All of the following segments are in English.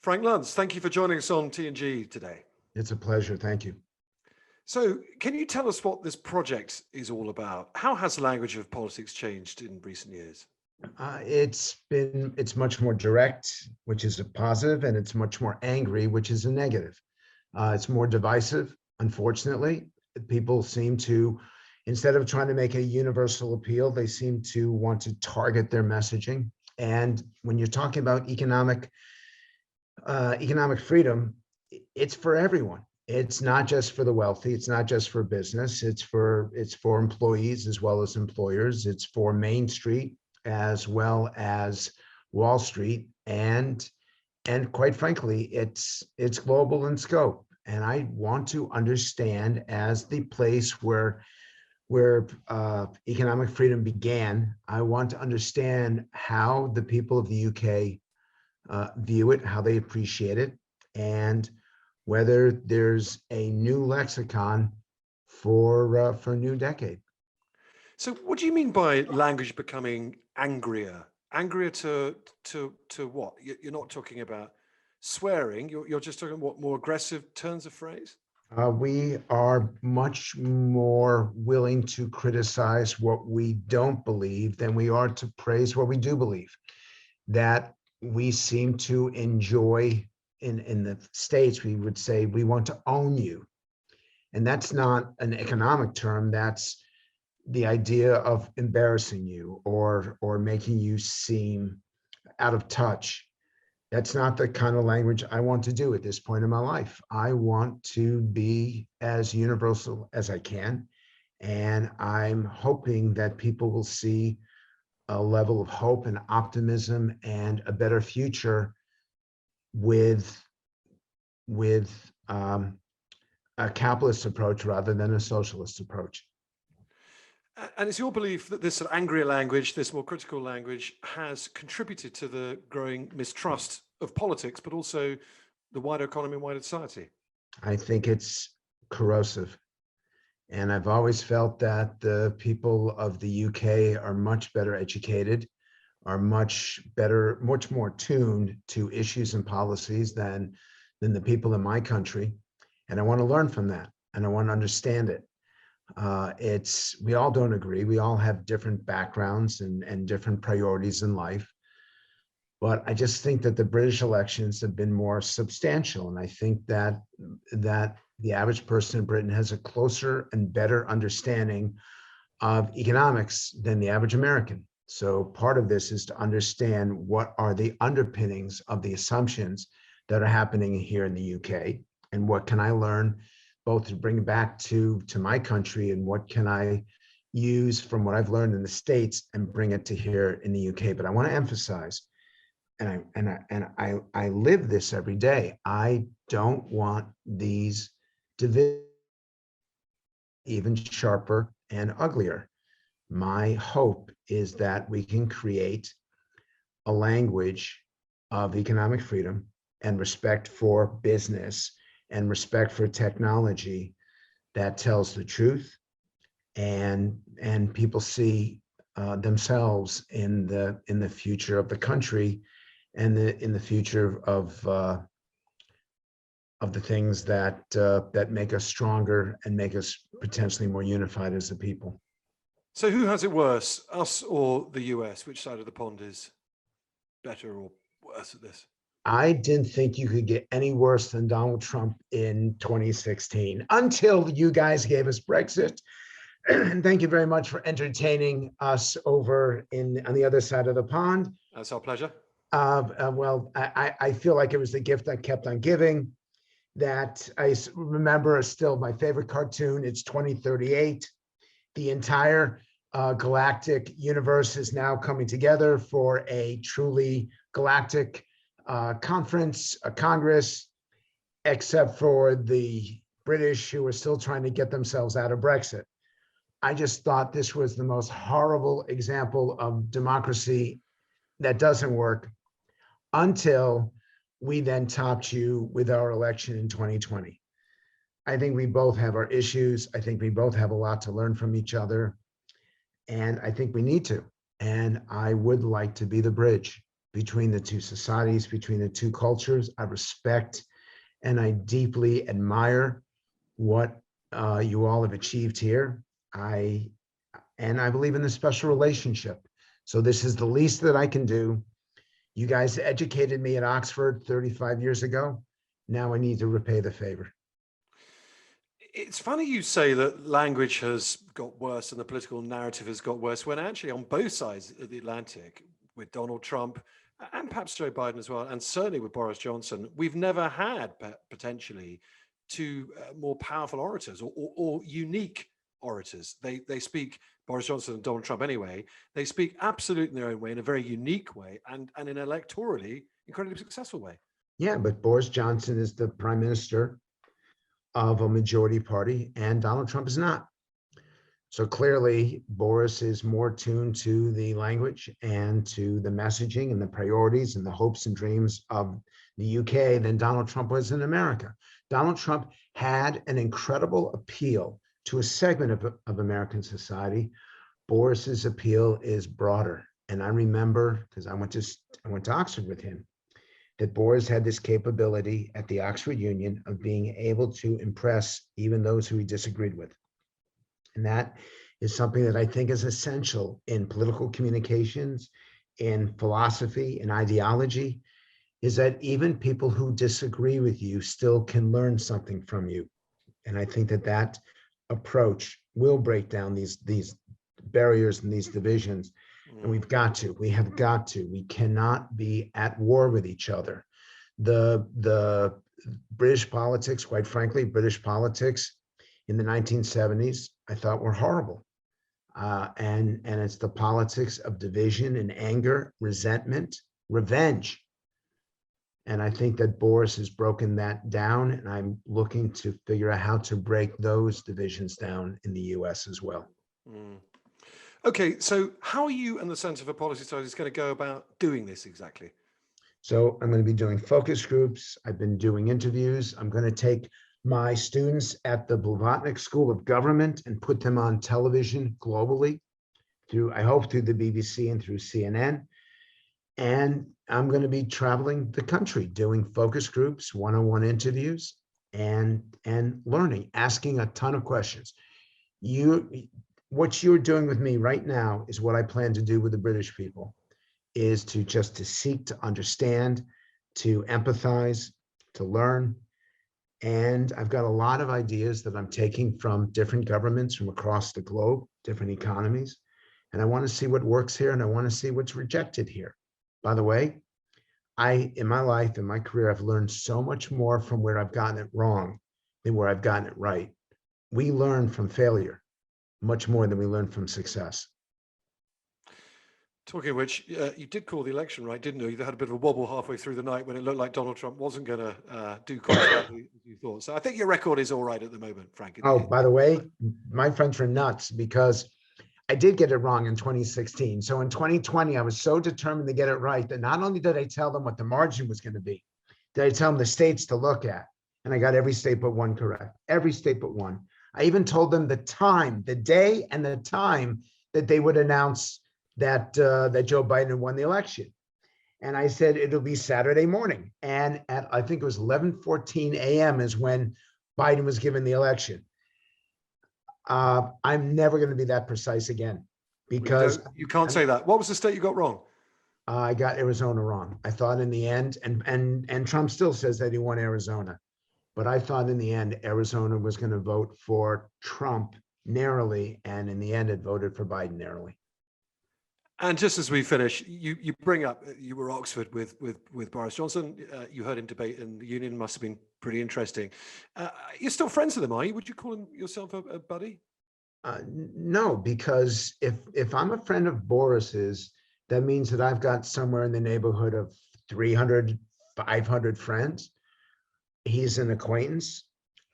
Frank Luntz, thank you for joining us on T&G today. It's a pleasure. Thank you. So, can you tell us what this project is all about? How has the language of politics changed in recent years? It's much more direct, which is a positive, and it's much more angry, which is a negative. It's more divisive, unfortunately. People seem to, instead of trying to make a universal appeal, they seem to want to target their messaging. And when you're talking about economic freedom, it's for everyone. It's not just for the wealthy. It's not just for business. It's for employees as well as employers. It's for Main Street as well as Wall Street, and quite frankly, it's global in scope. And I want to understand, as the place where economic freedom began, I want to understand how the people of the UK view it, how they appreciate it, and whether there's a new lexicon for a new decade. So, what do you mean by language becoming angrier? Angrier to what? You're not talking about swearing. You're just talking what, more aggressive turns of phrase? We are much more willing to criticize what we don't believe than we are to praise what we do believe. That we seem to enjoy, in the States, we would say we want to own you. And that's not an economic term. That's the idea of embarrassing you or making you seem out of touch. That's not the kind of language I want to do at this point in my life. I want to be as universal as I can. And I'm hoping that people will see a level of hope and optimism and a better future with a capitalist approach rather than a socialist approach. And it's your belief that this sort of angrier language, this more critical language, has contributed to the growing mistrust of politics, but also the wider economy and wider society? I think it's corrosive. And I've always felt that the people of the UK are much better educated, are much more tuned to issues and policies than the people in my country. And I want to learn from that, and I want to understand it. We all don't agree. We all have different backgrounds and different priorities in life. But I just think that the British elections have been more substantial. And I think that the average person in Britain has a closer and better understanding of economics than the average American. So part of this is to understand what are the underpinnings of the assumptions that are happening here in the UK, and what can I learn both to bring back to my country, and what can I use from what I've learned in the States and bring it to here in the UK. But I want to emphasize, and I live this every day, I don't want these divisions even sharper and uglier. My hope is that we can create a language of economic freedom and respect for business and respect for technology that tells the truth, and people see themselves in the future of the country, and in the future of the things that make us stronger and make us potentially more unified as a people. So who has it worse, us or the US? Which side of the pond is better or worse at this? I didn't think you could get any worse than Donald Trump in 2016 until you guys gave us Brexit. And thank you very much for entertaining us over on the other side of the pond. That's our pleasure. Well, I feel like it was the gift that kept on giving. That I remember is still my favorite cartoon. It's 2038. The entire galactic universe is now coming together for a truly galactic conference, a Congress, except for the British, who are still trying to get themselves out of Brexit. I just thought this was the most horrible example of democracy that doesn't work, until we then topped you with our election in 2020. I think we both have our issues. I think we both have a lot to learn from each other. And I think we need to. And I would like to be the bridge between the two societies, between the two cultures. I respect and I deeply admire what you all have achieved here. I believe in the special relationship. So this is the least that I can do. You guys educated me at Oxford 35 years ago. Now I need to repay the favor. It's funny you say that language has got worse and the political narrative has got worse, when actually on both sides of the Atlantic, with Donald Trump and perhaps Joe Biden as well, and certainly with Boris Johnson, we've never had potentially two more powerful orators or unique orators. They speak, Boris Johnson and Donald Trump anyway, they speak absolutely in their own way, in a very unique way, and in an electorally incredibly successful way. Yeah, but Boris Johnson is the prime minister of a majority party, and Donald Trump is not. So clearly, Boris is more tuned to the language and to the messaging and the priorities and the hopes and dreams of the UK than Donald Trump was in America. Donald Trump had an incredible appeal to a segment of American society. Boris's appeal is broader. And I remember, because I went to Oxford with him, that Boris had this capability at the Oxford Union of being able to impress even those who he disagreed with. And that is something that I think is essential in political communications, in philosophy, in ideology, is that even people who disagree with you still can learn something from you. And I think that that approach will break down these barriers and these divisions. And we have got to, we cannot be at war with each other. The British politics, quite frankly, British politics in the 1970s, I thought were horrible. And it's the politics of division and anger, resentment, revenge. And I think that Boris has broken that down, and I'm looking to figure out how to break those divisions down in the US as well. Okay, so how are you and the Centre for Policy Studies going to go about doing this exactly? So I'm going to be doing focus groups. I've been doing interviews. I'm going to take my students at the Blavatnik School of Government and put them on television globally through, I hope, through the BBC and through CNN. And I'm going to be traveling the country doing focus groups, one-on-one interviews, and learning, asking a ton of questions. What you're doing with me right now is what I plan to do with the British people, is to seek to understand, to empathize, to learn. And I've got a lot of ideas that I'm taking from different governments from across the globe, different economies. And I want to see what works here, and I want to see what's rejected here. By the way, in my life, in my career, I've learned so much more from where I've gotten it wrong than where I've gotten it right. We learn from failure much more than we learn from success. Talking of which, you did call the election right, didn't you? You had a bit of a wobble halfway through the night when it looked like Donald Trump wasn't going to do quite as badly as you thought. So I think your record is all right at the moment, Frank. Oh, by the way, my friends were nuts because I did get it wrong in 2016. So in 2020, I was so determined to get it right that not only did I tell them what the margin was going to be, did I tell them the states to look at. And I got every state but one correct, every state but one. I even told them the time, the day and the time that they would announce that Joe Biden had won the election. And I said, it'll be Saturday morning. And at, I think it was 11:14 a.m. is when Biden was given the election. I'm never going to be that precise again, because you can't say that. What was the state you got wrong? I got Arizona wrong. I thought in the end, and Trump still says that he won Arizona, but I thought in the end Arizona was going to vote for Trump narrowly, and in the end it voted for Biden narrowly. And just as we finish, you bring up you were at Oxford with Boris Johnson. You heard him debate in the Union. Must have been pretty interesting. You're still friends with him, are you? Would you call yourself a buddy? No, because if I'm a friend of Boris's, that means that I've got somewhere in the neighborhood of 300, 500 friends. He's an acquaintance.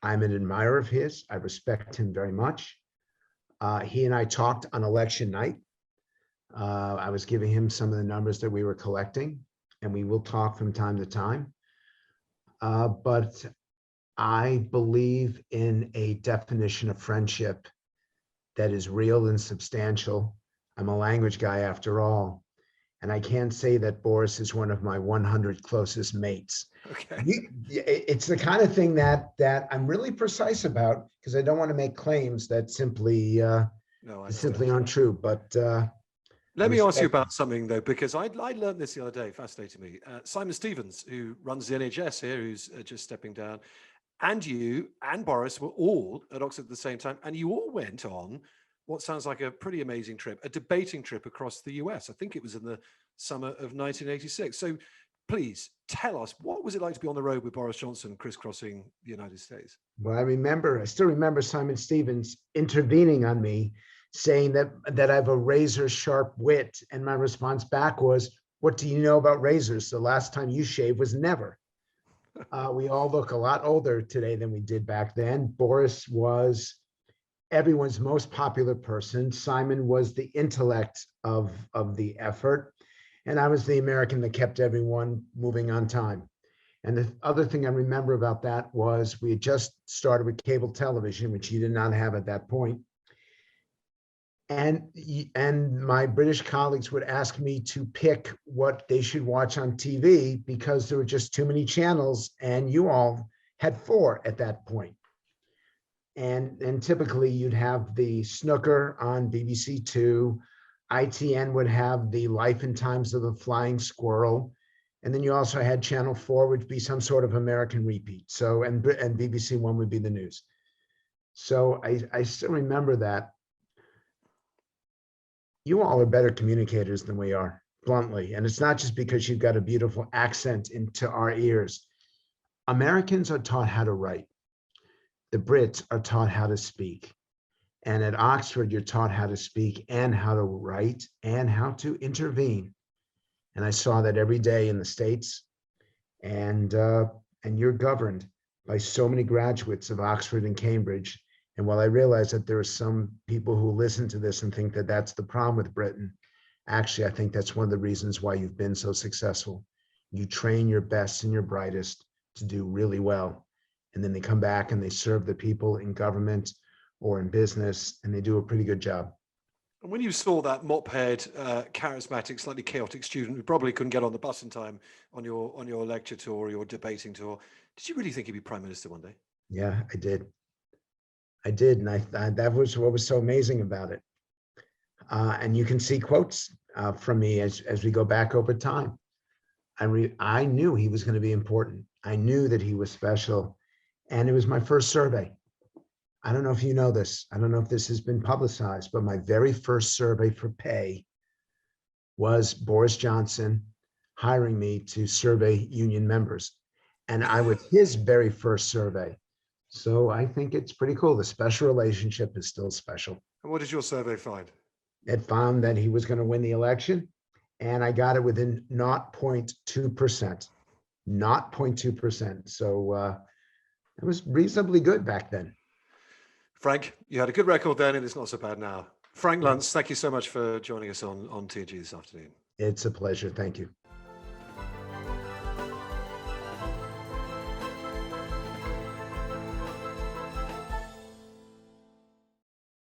I'm an admirer of his. I respect him very much. He and I talked on election night. I was giving him some of the numbers that we were collecting, and we will talk from time to time. But I believe in a definition of friendship that is real and substantial. I'm a language guy after all. And I can't say that Boris is one of my 100 closest mates. Okay. It's the kind of thing that I'm really precise about, because I don't want to make claims that simply No, I understand. simply aren't true. But Let me ask you about something though, because I learned this the other day, fascinated me. Simon Stevens, who runs the NHS here, who's just stepping down, and you and Boris were all at Oxford at the same time, and you all went on what sounds like a pretty amazing trip, a debating trip across the US. I think it was in the summer of 1986. So please tell us, what was it like to be on the road with Boris Johnson crisscrossing the United States? Well, I still remember Simon Stevens intervening on me, saying that I have a razor sharp wit. And my response back was, what do you know about razors? The last time you shaved was never. We all look a lot older today than we did back then. Boris was everyone's most popular person. Simon was the intellect of the effort. And I was the American that kept everyone moving on time. And the other thing I remember about that was we had just started with cable television, which you did not have at that point. And my British colleagues would ask me to pick what they should watch on TV because there were just too many channels, and you all had 4 at that point. And typically you'd have the snooker on BBC Two, ITN would have the Life and Times of the Flying Squirrel, and then you also had Channel 4, which would be some sort of American repeat. So, and BBC One would be the news. So I still remember that. You all are better communicators than we are, bluntly. And it's not just because you've got a beautiful accent into our ears. Americans are taught how to write. The Brits are taught how to speak. And at Oxford, you're taught how to speak and how to write and how to intervene. And I saw that every day in the States. And you're governed by so many graduates of Oxford and Cambridge. And while I realize that there are some people who listen to this and think that that's the problem with Britain, actually, I think that's one of the reasons why you've been so successful. You train your best and your brightest to do really well. And then they come back and they serve the people in government or in business, and they do a pretty good job. And when you saw that mop-head, charismatic, slightly chaotic student who probably couldn't get on the bus in time on your lecture tour or your debating tour, did you really think he'd be prime minister one day? Yeah, I did. And that was what was so amazing about it. And you can see quotes from me as we go back over time. I knew he was going to be important. I knew that he was special. And it was my first survey. I don't know if you know this. I don't know if this has been publicized, but my very first survey for pay was Boris Johnson hiring me to survey union members. And I was his very first survey. So I think it's pretty cool. The special relationship is still special. And what did your survey find? It found that he was going to win the election, and I got it within 0.2%. 0.2%. So it was reasonably good back then. Frank, you had a good record then, and it's not so bad now. Frank Luntz, thank you so much for joining us on TNG this afternoon. It's a pleasure. Thank you.